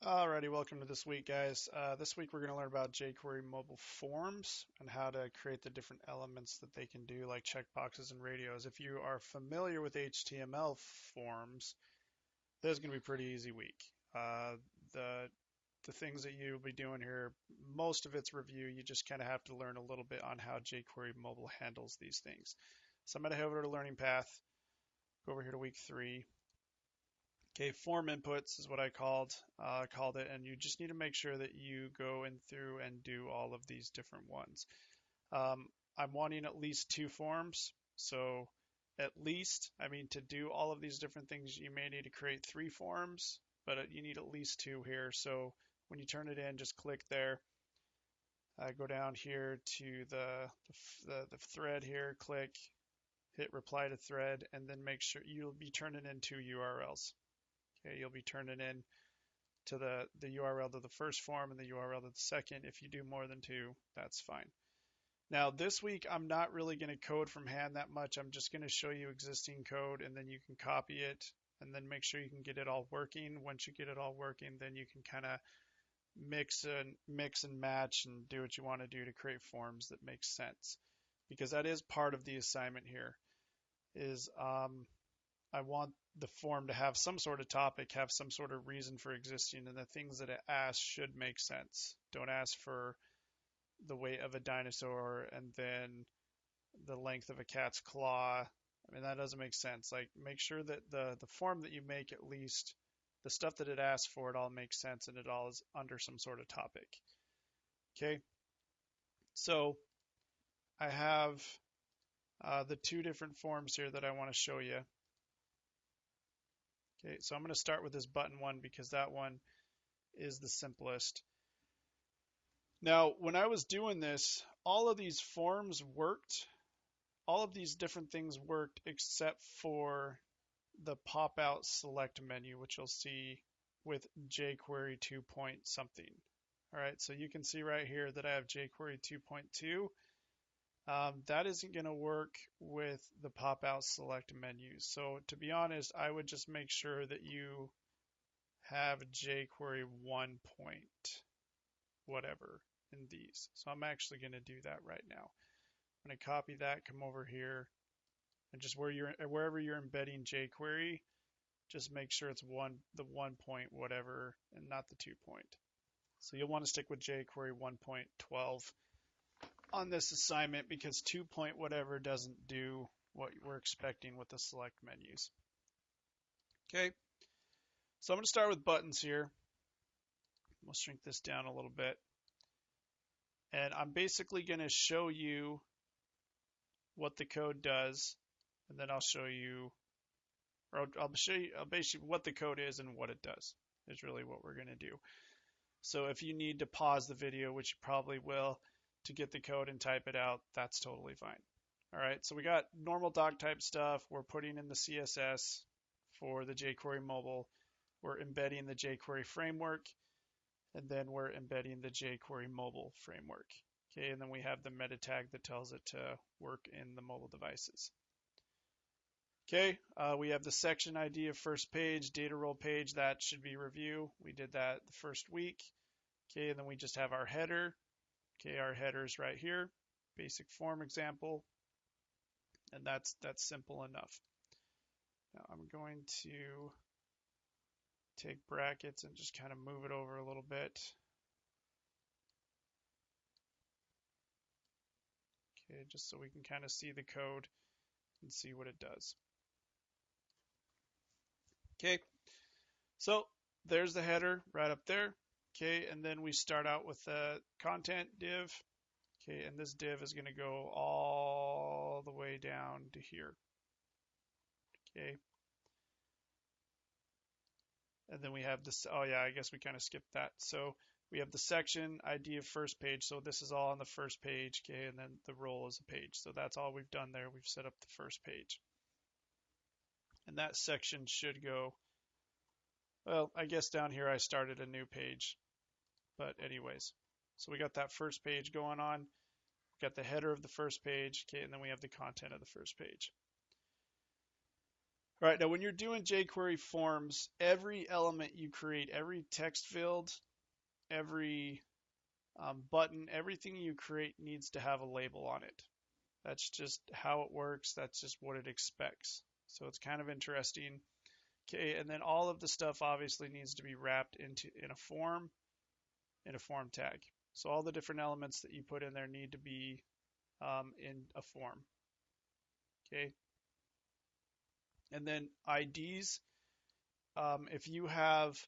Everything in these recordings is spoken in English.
Alrighty, welcome to this week, guys. This week we're going to learn about jQuery Mobile Forms and how to create the different elements that they can do, like checkboxes and radios. If you are familiar with HTML forms, this is going to be a pretty easy week. The things that you'll be doing here, most of it's review. You just kind of have to learn a little bit on how jQuery Mobile handles these things. So I'm going to head over to Learning Path, go over here to week 3. Okay, form inputs is what I called it, and you just need to make sure that you go in through and do all of these different ones. I'm wanting at least 2 forms, so at least, to do all of these different things, you may need to create 3 forms, but you need at least 2 here. So when you turn it in, just click there. Go down here to the thread here, click, hit reply to thread, and then make sure you'll be turning in 2 URLs. Okay, you'll be turning in to the URL to the first form and the URL to the second. If you do more than 2, that's fine. Now this week I'm not really going to code from hand that much. I'm just going to show you existing code, and then you can copy it and then make sure you can get it all working. Once you get it all working, then you can kind of mix and match and do what you want to do to create forms that make sense, because that is part of the assignment here. I want the form to have some sort of topic, have some sort of reason for existing, and the things that it asks should make sense. Don't ask for the weight of a dinosaur and then the length of a cat's claw. That doesn't make sense. Like, make sure that the form that you make, at least the stuff that it asks for, it all makes sense and it all is under some sort of topic. Okay, so I have the 2 different forms here that I want to show you. Okay, so I'm going to start with this button one because that one is the simplest. Now, when I was doing this, all of these forms worked. All of these different things worked except for the pop-out select menu, which you'll see with jQuery 2 point something. All right, so you can see right here that I have jQuery 2.2. That isn't going to work with the pop-out select menus. So to be honest, I would just make sure that you have jQuery 1 point whatever in these. So I'm actually going to do that right now. I'm going to copy that, come over here, and just wherever you're embedding jQuery, just make sure it's the 1 point whatever and not the 2 point. So you'll want to stick with jQuery 1.12 on this assignment, because 2 point whatever doesn't do what we're expecting with the select menus. Okay, so I'm going to start with buttons here. We'll shrink this down a little bit, and I'm basically going to show you what the code does, and then I'll show you, or I'll basically what the code is and what it does is really what we're going to do. So if you need to pause the video, which you probably will, to get the code and type it out, that's totally fine. All right, so we got normal doc type stuff. We're putting in the CSS for the jQuery mobile. We're embedding the jQuery framework, and then we're embedding the jQuery mobile framework. Okay, and then we have the meta tag that tells it to work in the mobile devices. Okay, we have the section ID of first page, data role page, that should be review. We did that the first week. Okay, and then we just have our header. Okay, our header is right here, basic form example, and that's simple enough. Now I'm going to take brackets and just kind of move it over a little bit. Okay, just so we can kind of see the code and see what it does. Okay, so there's the header right up there. Okay, and then we start out with the content div. Okay, and this div is going to go all the way down to here. Okay, and then we have this, oh yeah, I guess we kind of skipped that. So we have the section ID of first page, so this is all on the first page. Okay, and then the role is a page. So that's all we've done there. We've set up the first page, and that section should go, well, I guess down here I started a new page, but anyways, so we got that first page going on. We got the header of the first page, okay, and then we have the content of the first page. All right, now when you're doing jQuery forms, every element you create, every text field, every button, everything you create needs to have a label on it. That's just how it works. That's just what it expects. So it's kind of interesting. Okay, and then all of the stuff obviously needs to be wrapped in a form tag. So all the different elements that you put in there need to be in a form. Okay, and then IDs. If you have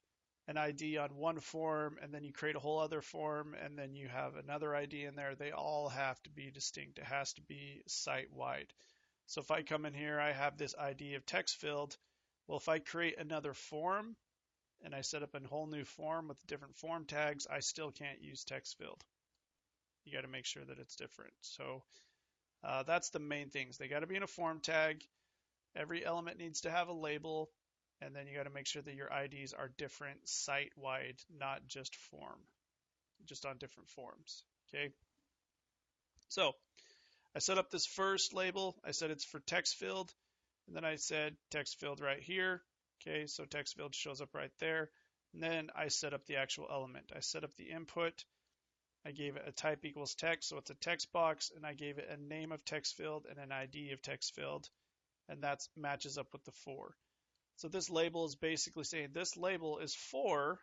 an ID on one form and then you create a whole other form and then you have another ID in there, they all have to be distinct. It has to be site-wide. So if I come in here, I have this ID of text field. Well, if I create another form and I set up a whole new form with different form tags, I still can't use text field. You got to make sure that it's different. So that's the main things. They got to be in a form tag. Every element needs to have a label. And then you got to make sure that your IDs are different site-wide, not just form, just on different forms. Okay. So I set up this first label. I said it's for text field. And then I said text field right here. Okay, so text field shows up right there. And then I set up the actual element. I set up the input. I gave it a type equals text, so it's a text box, and I gave it a name of text field and an ID of text field, and that matches up with the for. So this label is basically saying this label is for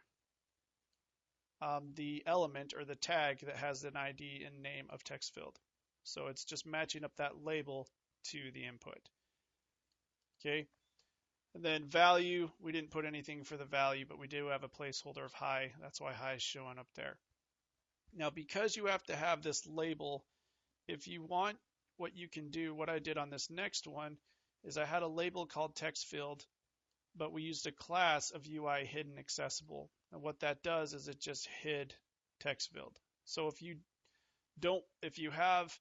the element or the tag that has an ID and name of text field. So it's just matching up that label to the input. Okay, and then value, we didn't put anything for the value, but we do have a placeholder of high. That's why high is showing up there. Now, because you have to have this label, if you want, what you can do, what I did on this next one, is I had a label called text field, but we used a class of UI hidden accessible. And what that does is it just hid text field. So if you have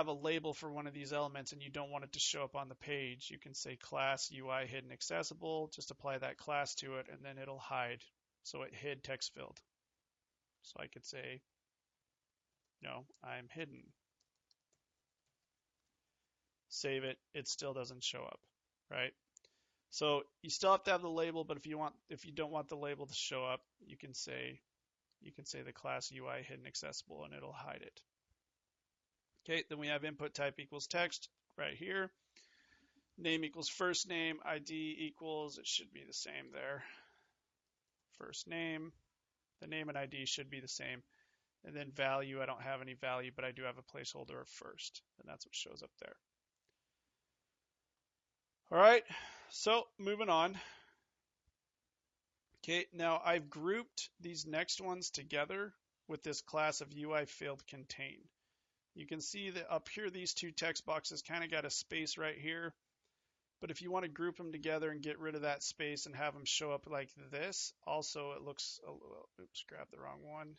a label for one of these elements and you don't want it to show up on the page, you can say class UI hidden accessible, just apply that class to it, and then it'll hide. So it hid text field. So I could say, no, I'm hidden. Save it, it still doesn't show up, right? So you still have to have the label, but if you don't want the label to show up, you can say the class UI hidden accessible and it'll hide it. Okay, then we have input type equals text right here. Name equals first name, ID equals, it should be the same there. First name, the name and ID should be the same. And then value, I don't have any value, but I do have a placeholder of first, and that's what shows up there. All right, so moving on. Okay, now I've grouped these next ones together with this class of UI field contain. You can see that up here, these two text boxes kind of got a space right here. But if you want to group them together and get rid of that space and have them show up like this, also it looks, oops, grabbed the wrong one.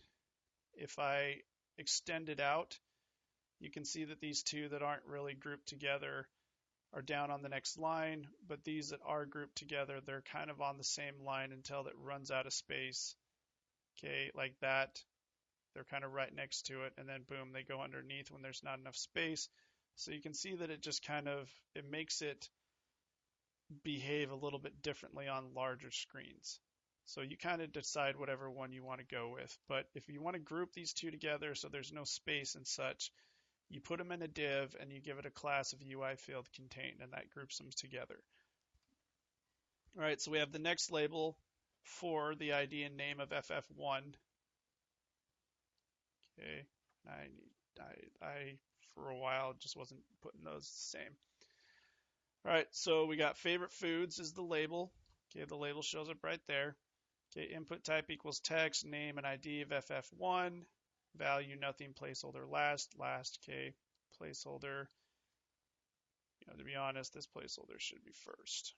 If I extend it out, you can see that these two that aren't really grouped together are down on the next line, but these that are grouped together, they're kind of on the same line until it runs out of space. Okay, like that. They're kind of right next to it, and then boom, they go underneath when there's not enough space. So you can see that it just kind of, it makes it behave a little bit differently on larger screens. So you kind of decide whatever one you want to go with. But if you want to group these two together so there's no space and such, you put them in a div and you give it a class of UI field contain, and that groups them together. All right, so we have the next label for the ID and name of FF1. Okay, I for a while just wasn't putting those the same. All right, so we got favorite foods is the label. Okay, the label shows up right there. Okay, input type equals text, name and ID of FF1, value nothing, placeholder last, okay, placeholder, to be honest, this placeholder should be first.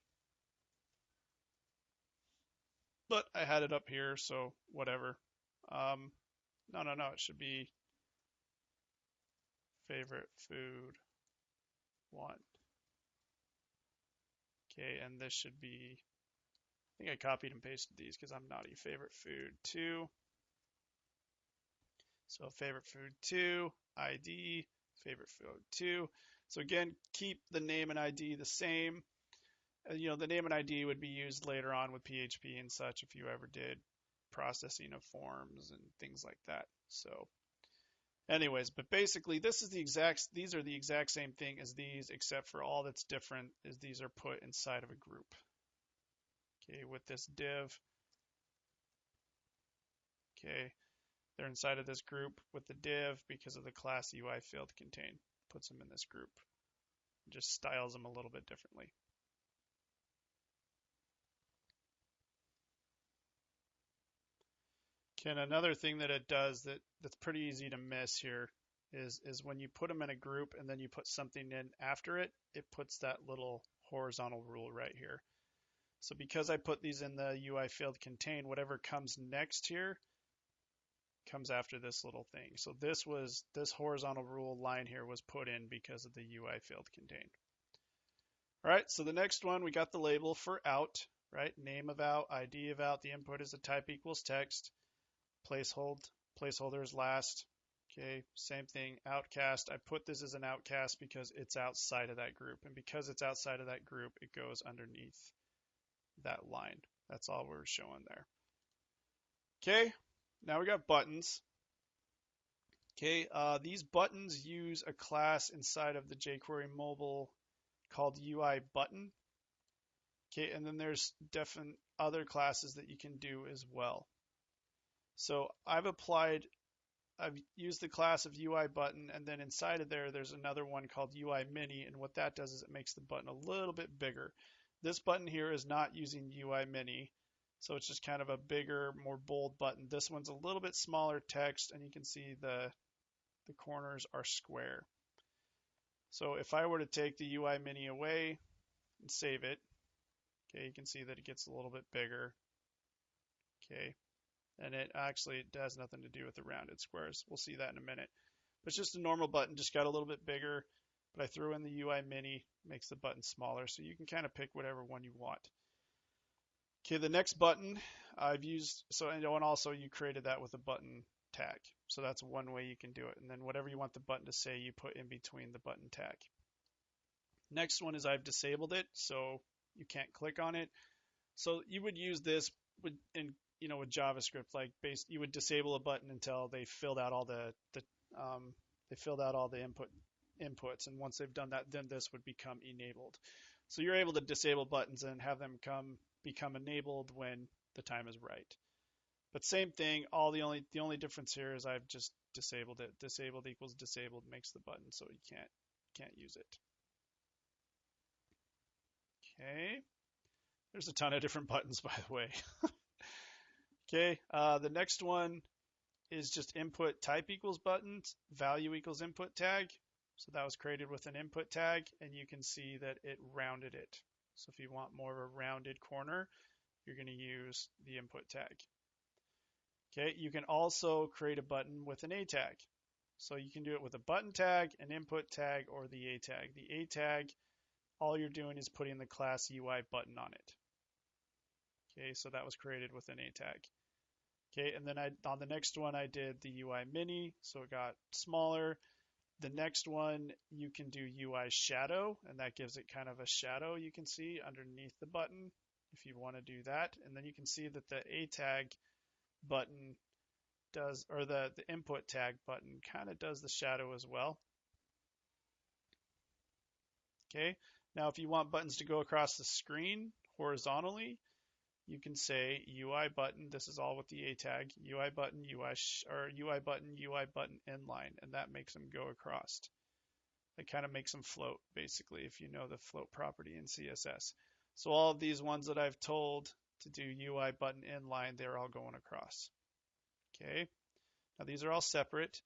But I had it up here, so whatever. No, it should be favorite food 1. Okay, and this should be, I think I copied and pasted these because I'm naughty. Favorite food 2. So favorite food 2, ID, favorite food 2. So again, keep the name and ID the same. The name and ID would be used later on with PHP and such if you ever did processing of forms and things like that. So anyways, but basically these are the exact same thing as these, except for all that's different is these are put inside of a group. Okay, with this div. Okay, they're inside of this group with the div because of the class UI field contain. Puts them in this group. Just styles them a little bit differently. Okay, and another thing that it does that's pretty easy to miss here is when you put them in a group and then you put something in after it, it puts that little horizontal rule right here. So because I put these in the UI field contain, whatever comes next here comes after this little thing. So this horizontal rule line here was put in because of the UI field contain. All right, so the next one, we got the label for out, right? Name of out, ID of out, the input is a type equals text, placeholder is last. Okay, same thing, outcast. I put this as an outcast because it's outside of that group. And because it's outside of that group, it goes underneath that line. That's all we're showing there. Okay, now we got buttons. Okay, these buttons use a class inside of the jQuery Mobile called UI button. Okay, and then there's different other classes that you can do as well. So I've used the class of UI button, and then inside of there's another one called UI mini, and what that does is it makes the button a little bit bigger. This button here is not using UI mini, so it's just kind of a bigger, more bold button. This one's a little bit smaller text, and you can see the corners are square. So if I were to take the UI mini away and save it, okay, you can see that it gets a little bit bigger. Okay, and it has nothing to do with the rounded squares. We'll see that in a minute. But it's just a normal button, just got a little bit bigger, but I threw in the UI mini, makes the button smaller, so you can kind of pick whatever one you want. Okay, the next button I've used, and also you created that with a button tag. So that's one way you can do it. And then whatever you want the button to say, you put in between the button tag. Next one is I've disabled it, so you can't click on it. So you would use this with JavaScript, you would disable a button until they filled out all the inputs, and once they've done that, then this would become enabled. So you're able to disable buttons and have them become enabled when the time is right. But same thing, the only difference here is I've just disabled it. Disabled equals disabled makes the button so you can't use it. Okay. There's a ton of different buttons, by the way. Okay, the next one is just input type equals buttons, value equals input tag. So that was created with an input tag, and you can see that it rounded it. So if you want more of a rounded corner, you're going to use the input tag. Okay, you can also create a button with an A tag. So you can do it with a button tag, an input tag, or the A tag. The A tag, all you're doing is putting the class UI button on it. Okay, so that was created with an A tag. Okay, and then on the next one I did the UI mini, so it got smaller. The next one you can do UI shadow, and that gives it kind of a shadow you can see underneath the button if you want to do that. And then you can see that the A tag button does, or the input tag button kind of does the shadow as well. Okay, now if you want buttons to go across the screen horizontally, you can say UI button, this is all with the A tag, UI button, UI button inline, and that makes them go across. It kind of makes them float, basically, if you know the float property in CSS. So all of these ones that I've told to do UI button inline, they're all going across. Okay, now these are all separate.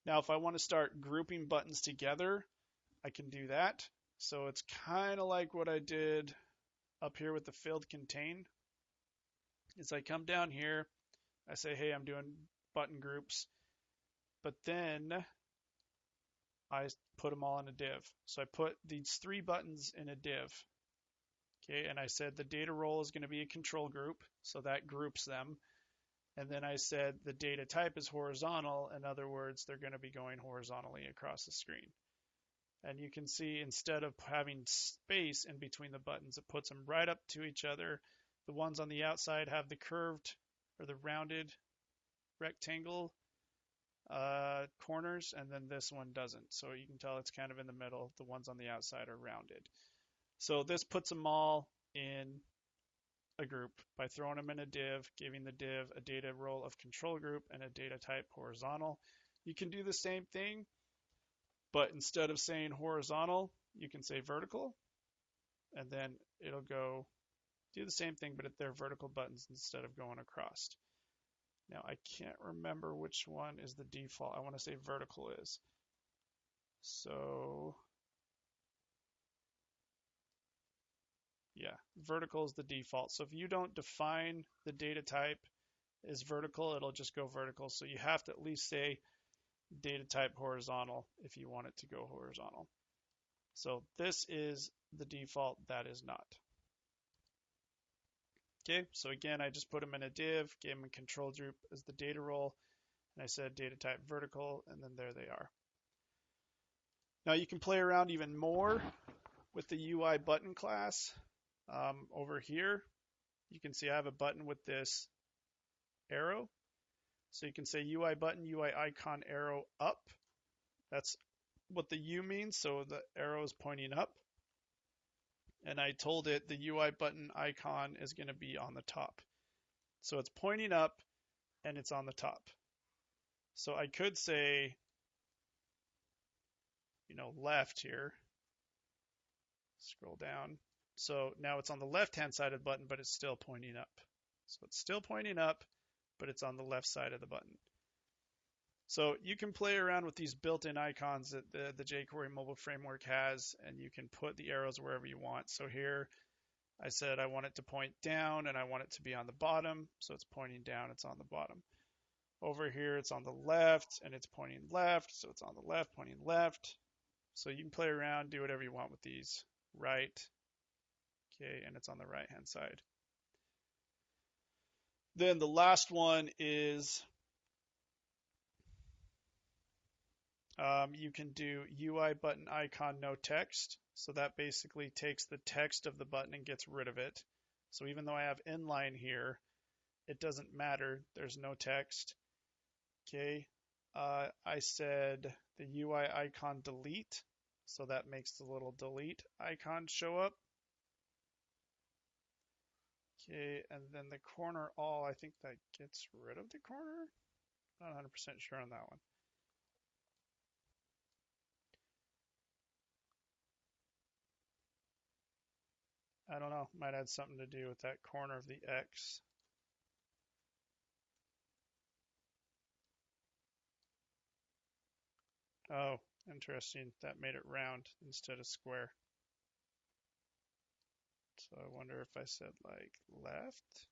Now if I want to start grouping buttons together, I can do that. So it's kind of like what I did up here with the field contain. Is I come down here, I say, hey, I'm doing button groups, but then I put them all in a div. So I put these 3 buttons in a div. Okay, and I said the data role is going to be a control group, so that groups them. And then I said the data type is horizontal. In other words, they're going to be going horizontally across the screen. And you can see instead of having space in between the buttons, it puts them right up to each other. The ones on the outside have the curved or the rounded rectangle corners, and then this one doesn't. So you can tell it's kind of in the middle. The ones on the outside are rounded. So this puts them all in a group by throwing them in a div, giving the div a data role of control group and a data type horizontal. You can do the same thing, but instead of saying horizontal, you can say vertical, and then it'll go do the same thing, but they're vertical buttons instead of going across. Now I can't remember which one is the default. I want to say vertical is. So yeah, vertical is the default. So if you don't define the data type as vertical, it'll just go vertical. So you have to at least say data type horizontal if you want it to go horizontal. So this is the default, that is not. Okay, so again, I just put them in a div, gave them a control group as the data role, and I said data type vertical, and then there they are. Now you can play around even more with the UI button class. Over here, you can see I have a button with this arrow. So you can say UI button, UI icon, arrow up. That's what the U means, so the arrow is pointing up. And I told it the UI button icon is going to be on the top. So it's pointing up and it's on the top. So I could say, left here. Scroll down. So now it's on the left-hand side of the button, but it's still pointing up. So it's still pointing up, but it's on the left side of the button. So you can play around with these built-in icons that the jQuery mobile framework has, and you can put the arrows wherever you want. So here I said I want it to point down and I want it to be on the bottom. So it's pointing down, it's on the bottom. Over here it's on the left and it's pointing left. So it's on the left, pointing left. So you can play around, do whatever you want with these. Right. Okay, and it's on the right hand side. Then the last one is you can do UI button icon no text. So that basically takes the text of the button and gets rid of it. So even though I have inline here, it doesn't matter. There's no text. Okay. I said the UI icon delete. So that makes the little delete icon show up. Okay, and then the corner all, I think that gets rid of the corner. Not 100% sure on that one. I don't know, might have something to do with that corner of the X. Oh, interesting, that made it round instead of square. So I wonder if I said like left.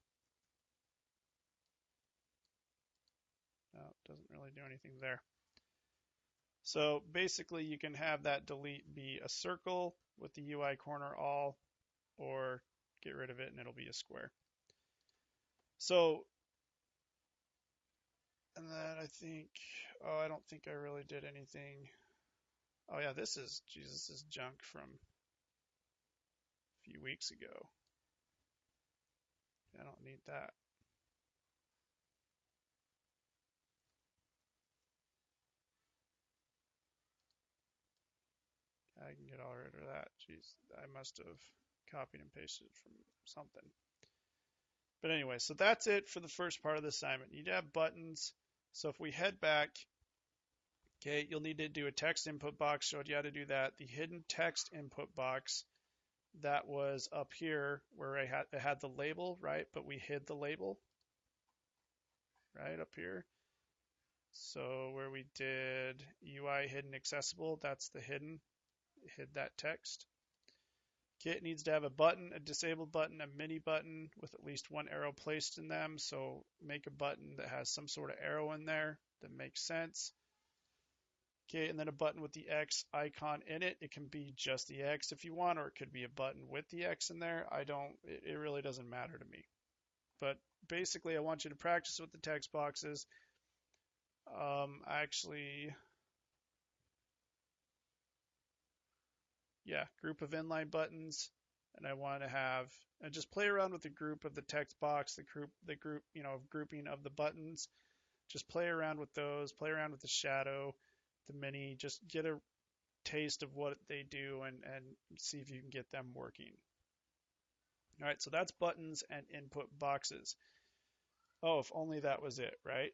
No, it doesn't really do anything there. So basically you can have that delete be a circle with the UI corner all, or get rid of it and it'll be a square. So, and then I think, I don't think I really did anything. Oh yeah, this is junk from a few weeks ago. I don't need that. I can get all rid of that. Jeez, I must have copied and pasted from something. But anyway, so that's it for the first part of the assignment. You have buttons. So if we head back, okay, you'll need to do a text input box. Showed you how to do that. The hidden text input box, that was up here where it had the label, right? But we hid the label, right up here. So where we did UI hidden accessible, that's the hidden. Hid that text. Okay, it needs to have a button, a disabled button, a mini button with at least one arrow placed in them. So make a button that has some sort of arrow in there that makes sense. Okay, and then a button with the X icon in it. It can be just the X if you want, or it could be a button with the X in there. It really doesn't matter to me. But basically, I want you to practice with the text boxes. Actually, yeah, group of inline buttons, and I want to have, and just play around with the group of the text box, the group, grouping of the buttons. Just play around with those, play around with the shadow, the mini, just get a taste of what they do and see if you can get them working. All right, so that's buttons and input boxes. Oh, if only that was it, right?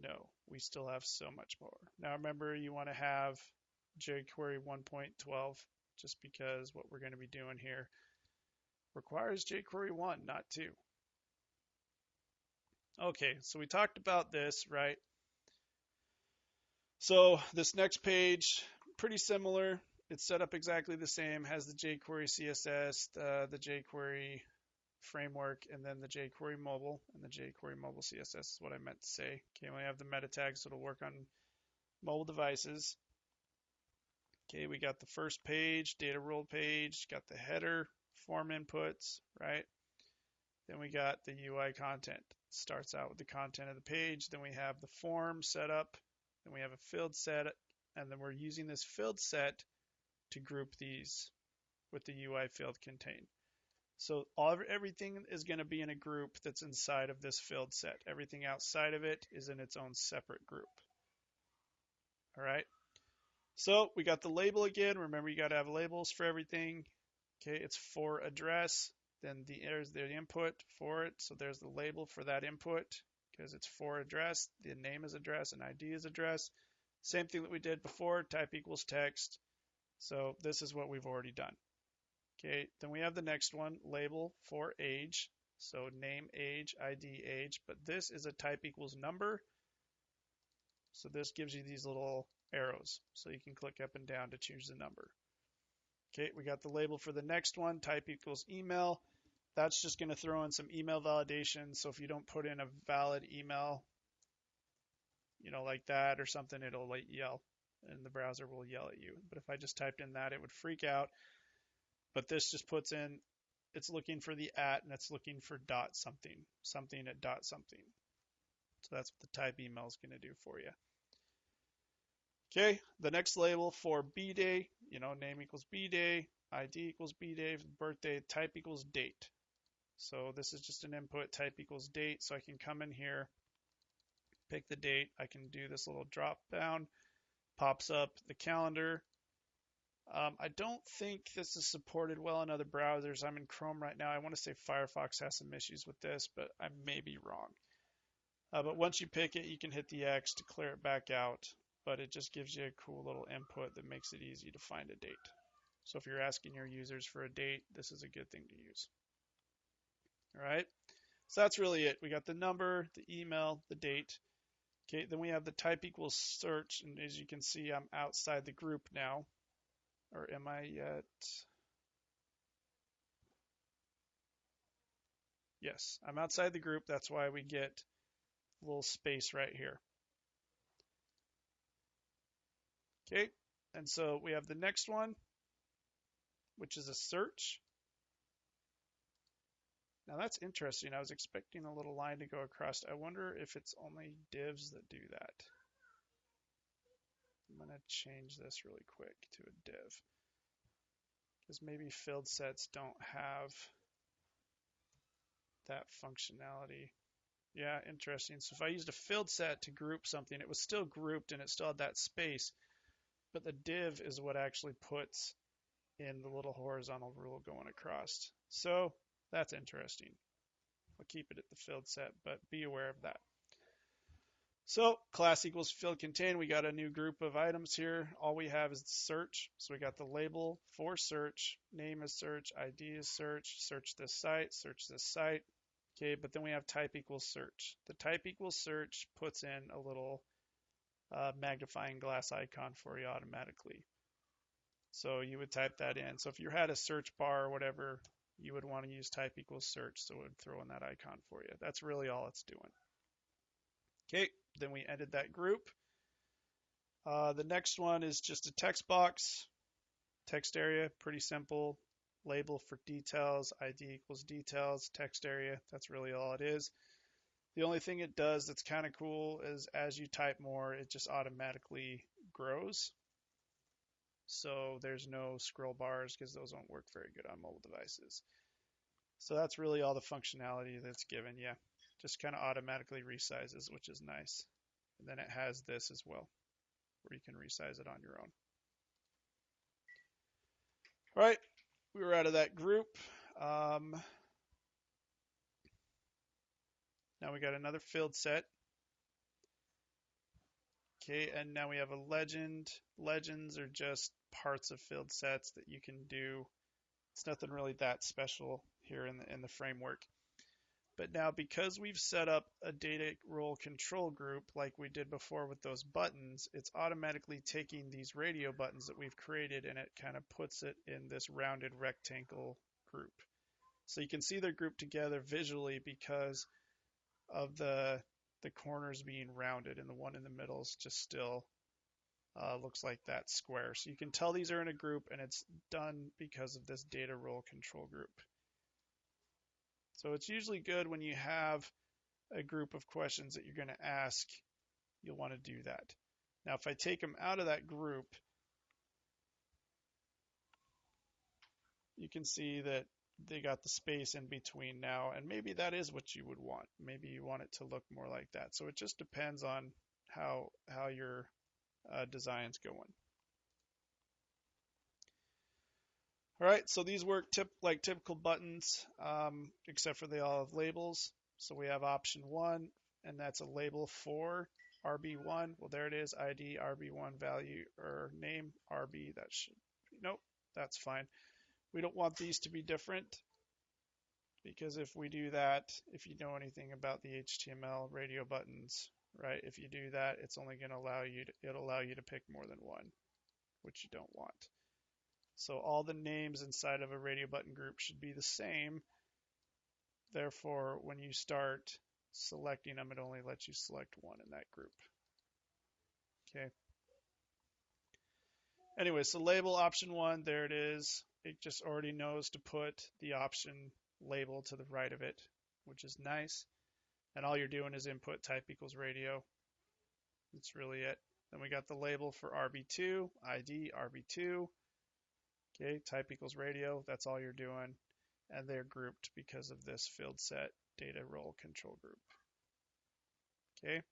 No, we still have so much more. Now remember, you want to have jQuery 1.12, just because what we're going to be doing here requires jQuery 1, not 2. Okay, so we talked about this, right? So this next page, pretty similar. It's set up exactly the same, has the jQuery CSS, the jQuery framework, and then the jQuery mobile, and the jQuery mobile CSS is what I meant to say. Okay, we have the meta tags, so it'll work on mobile devices. Okay, we got the first page, data rule page, got the header, form inputs, right? Then we got the UI content. Starts out with the content of the page. Then we have the form set up. Then we have a field set, and then we're using this field set to group these with the UI field contain. So everything is going to be in a group that's inside of this field set. Everything outside of it is in its own separate group. All right. So we got the label again. Remember, you got to have labels for everything. Okay, it's for address. Then there's the input for it. So there's the label for that input because it's for address. The name is address and ID is address. Same thing that we did before, type equals text. So this is what we've already done. Okay, then we have the next one, label for age. So name, age, ID, age, but this is a type equals number. So this gives you these little arrows. So you can click up and down to choose the number. Okay, we got the label for the next one, type equals email. That's just going to throw in some email validation. So if you don't put in a valid email, like that or something, it'll yell and the browser will yell at you. But if I just typed in that, it would freak out. But this just puts in, it's looking for the @ and it's looking for dot something, something at dot something. So that's what the type email is going to do for you. Okay, the next label for B-Day, name equals B-Day, ID equals B-Day, birthday, type equals date. So this is just an input, type equals date. So I can come in here, pick the date. I can do this little drop down, pops up the calendar. I don't think this is supported well in other browsers. I'm in Chrome right now. I want to say Firefox has some issues with this, but I may be wrong. But once you pick it, you can hit the X to clear it back out. But it just gives you a cool little input that makes it easy to find a date. So if you're asking your users for a date, this is a good thing to use. All right, so that's really it. We got the number, the email, the date. Okay, then we have the type equals search, and as you can see, I'm outside the group now. Or am I yet? Yes, I'm outside the group. That's why we get a little space right here. Okay, and so we have the next one, which is a search. Now that's interesting. I was expecting a little line to go across. I wonder if it's only divs that do that. I'm going to change this really quick to a div. Because maybe field sets don't have that functionality. Yeah, interesting. So if I used a field set to group something, it was still grouped and it still had that space. But the div is what actually puts in the little horizontal rule going across. So that's interesting. I'll keep it at the field set, but be aware of that. So class equals field contain. We got a new group of items here. All we have is the search. So we got the label for search, name is search, ID is search this site, search this site. Okay, but then we have type equals search. The type equals search puts in a little magnifying glass icon for you automatically. So you would type that in. So if you had a search bar or whatever, you would want to use type equals search, so it would throw in that icon for you. That's really all it's doing. Okay, then we ended that group. The next one is just a text box, text area, pretty simple. Label for details, ID equals details, text area, that's really all it is. The only thing it does that's kind of cool is as you type more, it just automatically grows. So there's no scroll bars because those won't work very good on mobile devices. So that's really all the functionality that's given. Yeah, just kind of automatically resizes, which is nice. And then it has this as well, where you can resize it on your own. All right, we were out of that group. Now we got another field set. Okay, and now we have a legend. Legends are just parts of field sets that you can do. It's nothing really that special here in the framework. But now because we've set up a data role control group like we did before with those buttons, it's automatically taking these radio buttons that we've created and it kind of puts it in this rounded rectangle group. So you can see they're grouped together visually because of the corners being rounded, and the one in the middle is just still looks like that square. So you can tell these are in a group, and it's done because of this data role control group. So it's usually good when you have a group of questions that you're going to ask, you'll want to do that. Now, if I take them out of that group, you can see that they got the space in between now, and maybe that is what you would want. Maybe you want it to look more like that. So it just depends on how your design's going. All right, so these work like typical buttons, except for they all have labels. So we have option 1, and that's a label for RB1. Well, there it is, ID, RB1 value, or name, RB. That should be, nope, that's fine. We don't want these to be different, because if we do that, if you know anything about the HTML radio buttons, right, if you do that, it's only going to it'll allow you to pick more than one, which you don't want. So all the names inside of a radio button group should be the same. Therefore, when you start selecting them, it only lets you select one in that group. Okay. Anyway, so label option 1, there it is. It just already knows to put the option label to the right of it, which is nice. And all you're doing is input type equals radio. That's really it. Then we got the label for RB2, ID, RB2. Okay, type equals radio, that's all you're doing. And they're grouped because of this field set data role control group. Okay,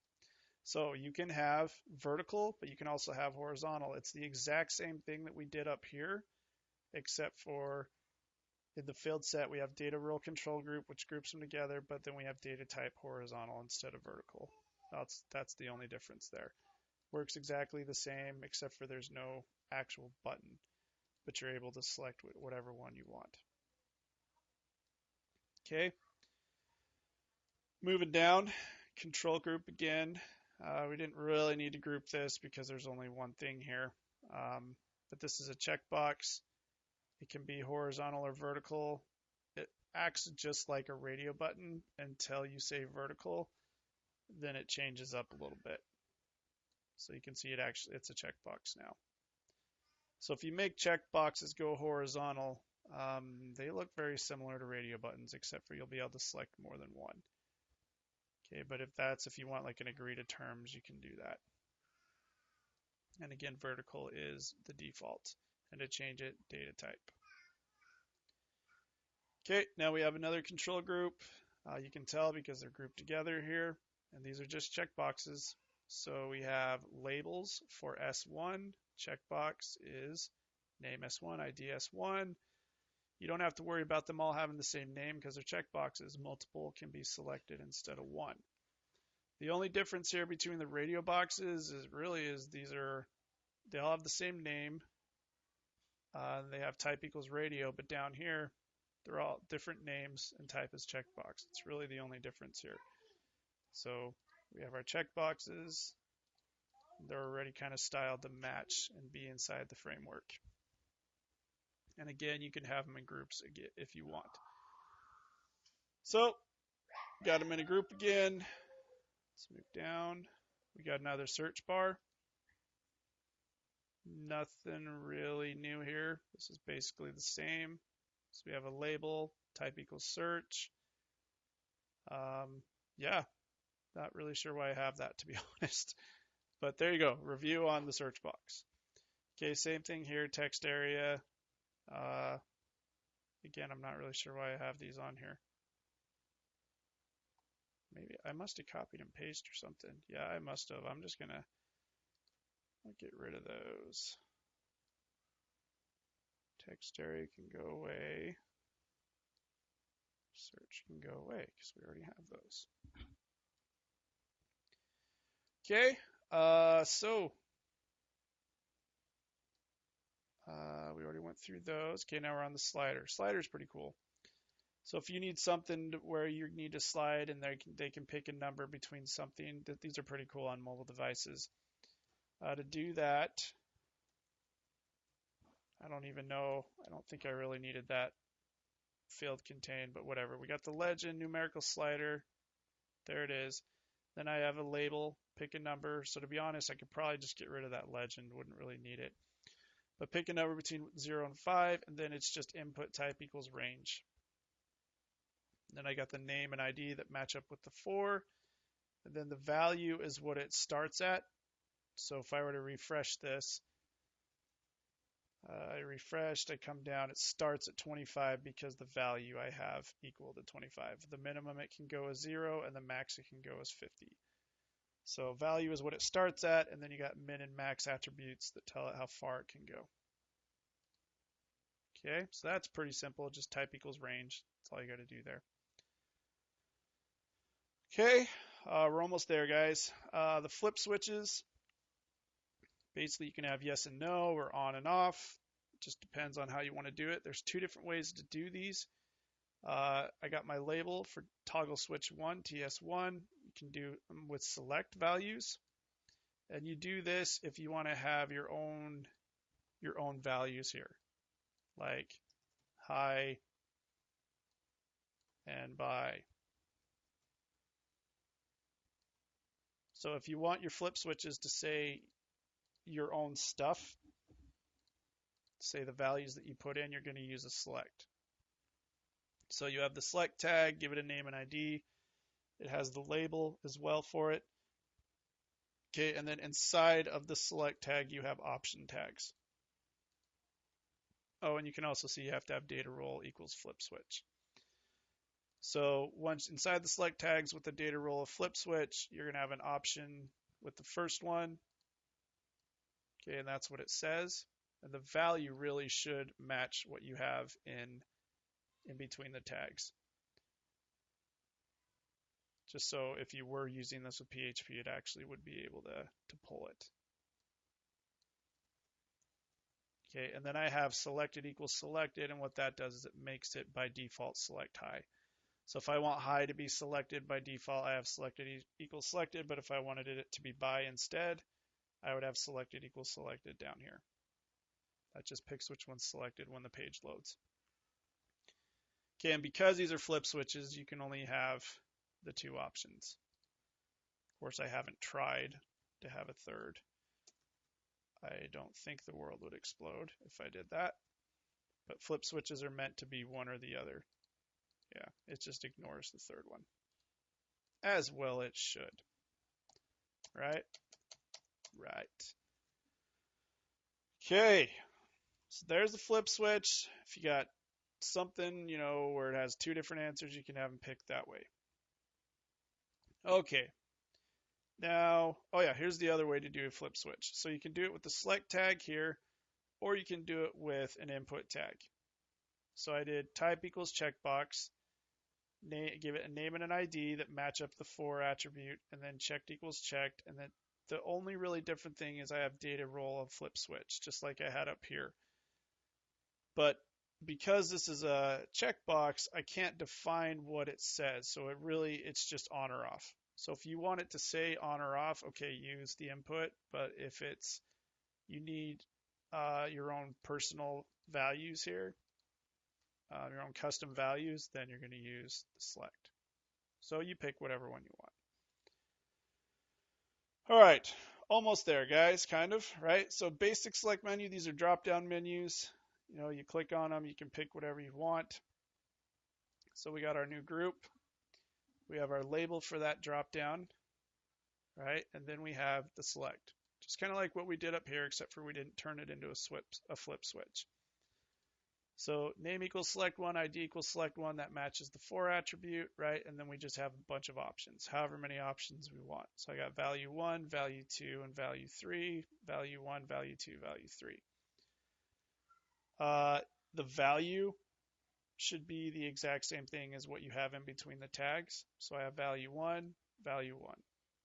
so you can have vertical, but you can also have horizontal. It's the exact same thing that we did up here, except for in the field set, we have data role control group, which groups them together, but then we have data type horizontal instead of vertical. That's the only difference there. Works exactly the same, except for there's no actual button, but you're able to select whatever one you want. Okay. Moving down, control group again. We didn't really need to group this because there's only one thing here, but this is a checkbox. It can be horizontal or vertical. It acts just like a radio button until you say vertical, then it changes up a little bit. So you can see it's a checkbox now. So if you make checkboxes go horizontal, they look very similar to radio buttons, except for you'll be able to select more than one. Okay, but if you want like an agree to terms, you can do that. And again, vertical is the default. And to change it, data type. Okay, now we have another control group. You can tell because they're grouped together here, and these are just checkboxes. So we have labels for S1. Checkbox is name S1, ID S1. You don't have to worry about them all having the same name because they're checkboxes. Multiple can be selected instead of one. The only difference here between the radio boxes is they all have the same name. They have type equals radio, but down here, they're all different names and type is checkbox. It's really the only difference here. So we have our checkboxes. They're already kind of styled to match and be inside the framework. And again, you can have them in groups if you want. So, got them in a group again. Let's move down. We got another search bar. Nothing really new here. This is basically the same. So we have a label, type equals search. Yeah, not really sure why I have that, to be honest. But there you go, review on the search box. Okay, same thing here, text area. Again, I'm not really sure why I have these on here. Maybe I must have copied and pasted or something. Yeah, I must have. I'm just gonna get rid of those. Text area can go away. Search can go away because we already have those. Okay, we already went through those. Okay, now we're on the slider. Slider's pretty cool. So if you need something where you need to slide and they can pick a number between something, these are pretty cool on mobile devices. To do that, I don't even know. I don't think I really needed that field contained, but whatever. We got the legend, numerical slider. There it is. Then I have a label, pick a number. So to be honest, I could probably just get rid of that legend. Wouldn't really need it. But pick a number between 0 and 5, and then it's just input type equals range. Then I got the name and ID that match up with the 4. And then the value is what it starts at. So if I were to refresh this, I refreshed, I come down, it starts at 25 because the value I have equal to 25. The minimum it can go is 0, and the max it can go is 50. So value is what it starts at, and then you got min and max attributes that tell it how far it can go. Okay, so that's pretty simple, just type equals range. That's all you got to do there. Okay, we're almost there, guys. The flip switches, basically you can have yes and no or on and off. It just depends on how you want to do it. There's two different ways to do these. I got my label for toggle switch 1, TS1. You can do them with select values. And you do this if you want to have your own values here, like high and by. So if you want your flip switches to say your own stuff, say the values that you put in, you're going to use a select. So you have the select tag, give it a name and ID. It has the label as well for it. Okay, and then inside of the select tag, you have option tags. Oh, and you can also see you have to have data role equals flip switch. So once inside the select tags with the data role of flip switch, you're going to have an option with the first one. Okay, and that's what it says. And the value really should match what you have in between the tags. Just so if you were using this with PHP, it actually would be able to pull it. Okay, and then I have selected equals selected, and what that does is it makes it by default select high. So if I want high to be selected by default, I have selected equals selected, but if I wanted it to be by instead, I would have selected equals selected down here. That just picks which one's selected when the page loads. Okay, and because these are flip switches, you can only have the two options. Of course, I haven't tried to have a third. I don't think the world would explode if I did that. But flip switches are meant to be one or the other. Yeah, it just ignores the third one. As well it should. Right? Right. Okay. So there's the flip switch. If you got something, where it has two different answers, you can have them picked that way. Okay. Now, oh yeah, here's the other way to do a flip switch. So you can do it with the select tag here, or you can do it with an input tag. So I did type equals checkbox, give it a name and an ID that match up the 4 attribute, and then checked equals checked, and then the only really different thing is I have data role of flip switch, just like I had up here. But because this is a checkbox, I can't define what it says. So it's just on or off. So if you want it to say on or off, okay, use the input. But if you need your own personal values here, your own custom values, then you're going to use the select. So you pick whatever one you want. All right, almost there, guys, kind of, right? So basic select menu, these are drop-down menus. You click on them, you can pick whatever you want. So we got our new group. We have our label for that drop-down, right? And then we have the select. Just kind of like what we did up here, except for we didn't turn it into a flip switch. So name equals select one, ID equals select one, that matches the for attribute, right? And then we just have a bunch of options, however many options we want. So I got value 1, value 2, and value 3, value 1, value 2, value 3. The value should be the exact same thing as what you have in between the tags. So I have value 1, value 1,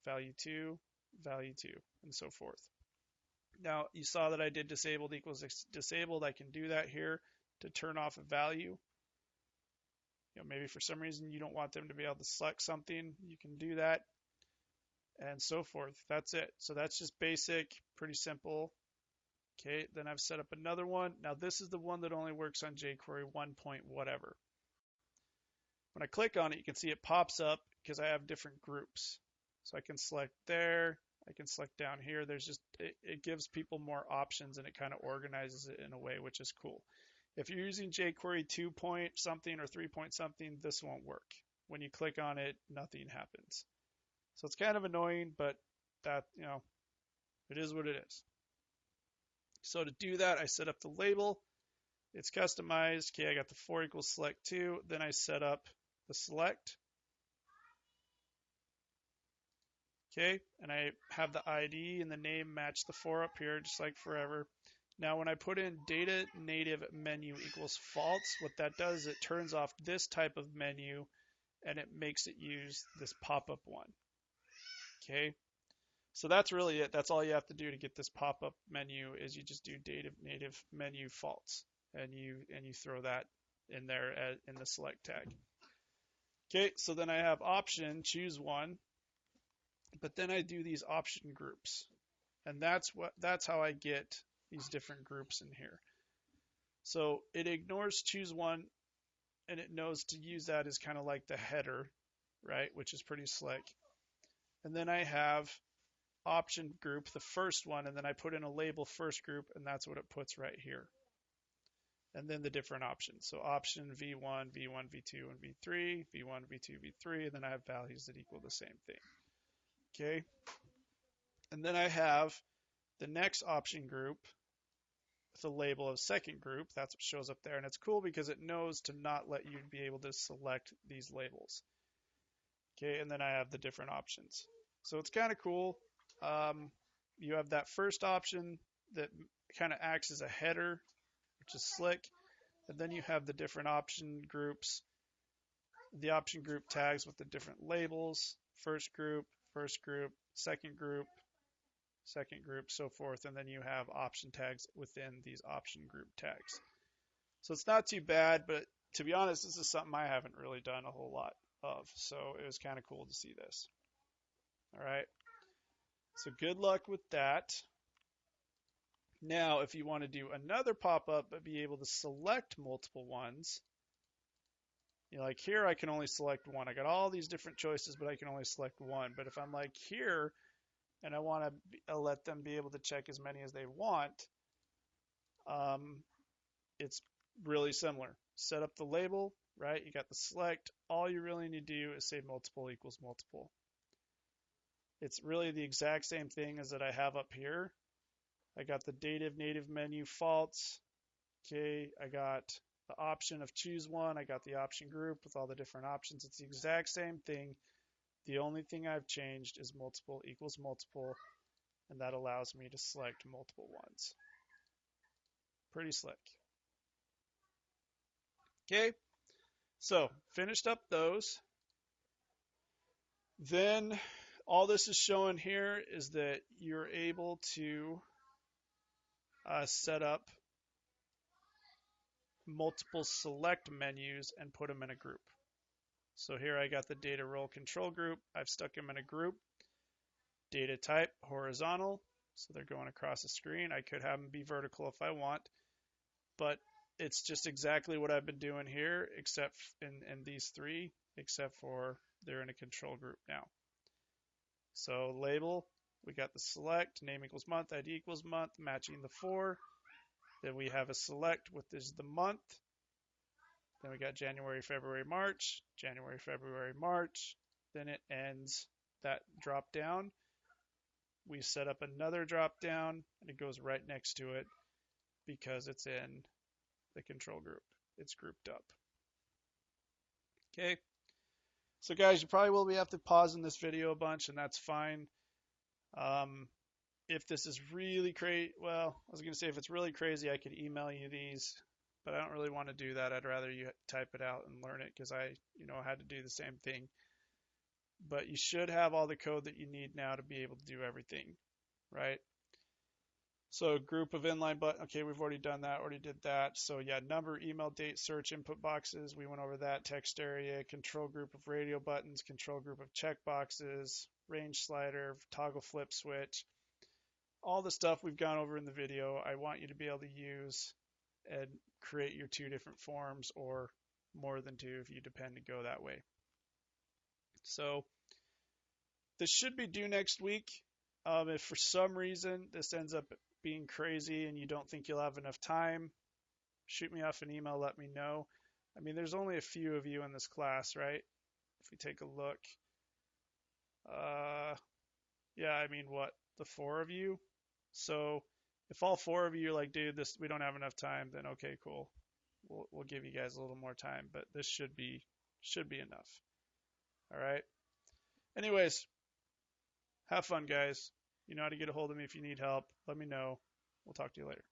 value 2, value 2, and so forth. Now, you saw that I did disabled equals disabled. I can do that here to turn off a value. Maybe for some reason you don't want them to be able to select something, you can do that, and so forth. That's it. So that's just basic, pretty simple. Okay, then I've set up another one. Now this is the one that only works on jQuery 1 point whatever. When I click on it, you can see it pops up because I have different groups. So I can select there, I can select down here. There's just, it gives people more options and it kind of organizes it in a way, which is cool. If you're using jQuery 2 point something or 3 point something, this won't work. When you click on it, nothing happens. So it's kind of annoying, but that, it is what it is. So to do that, I set up the label. It's customized. Okay, I got the for equals select 2. Then I set up the select. Okay, and I have the ID and the name match the for up here, just like forever. Now when I put in data native menu equals false, what that does is it turns off this type of menu and it makes it use this pop-up one. Okay, so that's really it. That's all you have to do to get this pop-up menu is you just do data native menu false and you throw that in there in the select tag. Okay, so then I have option, choose one, but then I do these option groups, and that's how I get these different groups in here. So it ignores choose one, and it knows to use that as kind of like the header, right, which is pretty slick. And then I have option group, the first one, and then I put in a label first group, and that's what it puts right here. And then the different options. So option V1, V1, V2, and V3, V1, V2, V3, and then I have values that equal the same thing. Okay, and then I have the next option group with a label of second group. That's what shows up there, and it's cool because it knows to not let you be able to select these labels. Okay, and then I have the different options. So it's kind of cool. You have that first option that kind of acts as a header, which is slick, and then you have the different option groups, the option group tags with the different labels, first group, second group, so forth, and then you have option tags within these option group tags. So it's not too bad, but to be honest, this is something I haven't really done a whole lot of, so it was kind of cool to see this. All right, so good luck with that. Now, if you want to do another pop-up but be able to select multiple ones, like here I can only select one. I got all these different choices, but I can only select one. But if I'm like here and I want to let them be able to check as many as they want, it's really similar. Set up the label, right? You got the select. All you really need to do is say multiple equals multiple. It's really the exact same thing as that I have up here. I got the native menu false. Okay, I got the option of choose one. I got the option group with all the different options. It's the exact same thing. The only thing I've changed is multiple equals multiple, and that allows me to select multiple ones. Pretty slick. Okay, so finished up those. Then all this is showing here is that you're able to set up multiple select menus and put them in a group. So here I got the data role control group. I've stuck them in a group. Data type horizontal, so they're going across the screen. I could have them be vertical if I want, but it's just exactly what I've been doing here, except in these three, except for they're in a control group now. So label, we got the select, name equals month, ID equals month, matching the for. Then we have a select, with is the month. Then we got January, February, March, January, February, March. Then it ends that drop down. we set up another drop down and it goes right next to it because it's in the control group. It's grouped up. Okay. So guys, you probably will have to pause in this video a bunch, and that's fine. If this is really crazy, well, I was going to say if it's really crazy, I could email you these, but I don't really want to do that. I'd rather you type it out and learn it because I, had to do the same thing. But you should have all the code that you need now to be able to do everything, right? So group of inline button, okay, we've already done that, already did that. So yeah, number, email, date, search, input boxes, we went over that. Text area, control group of radio buttons, control group of check boxes, range slider, toggle flip switch, all the stuff we've gone over in the video. I want you to be able to use and create your 2 different forms, or more than 2 if you depend to go that way. So this should be due next week. If for some reason this ends up being crazy and you don't think you'll have enough time, shoot me off an email, let me know. I mean, there's only a few of you in this class, right? If we take a look, yeah, I mean, what, the 4 of you? So if all 4 of you are like, dude, we don't have enough time, then okay, cool. We'll give you guys a little more time, but this should be enough. All right. Anyways, have fun, guys. You know how to get a hold of me if you need help. Let me know. We'll talk to you later.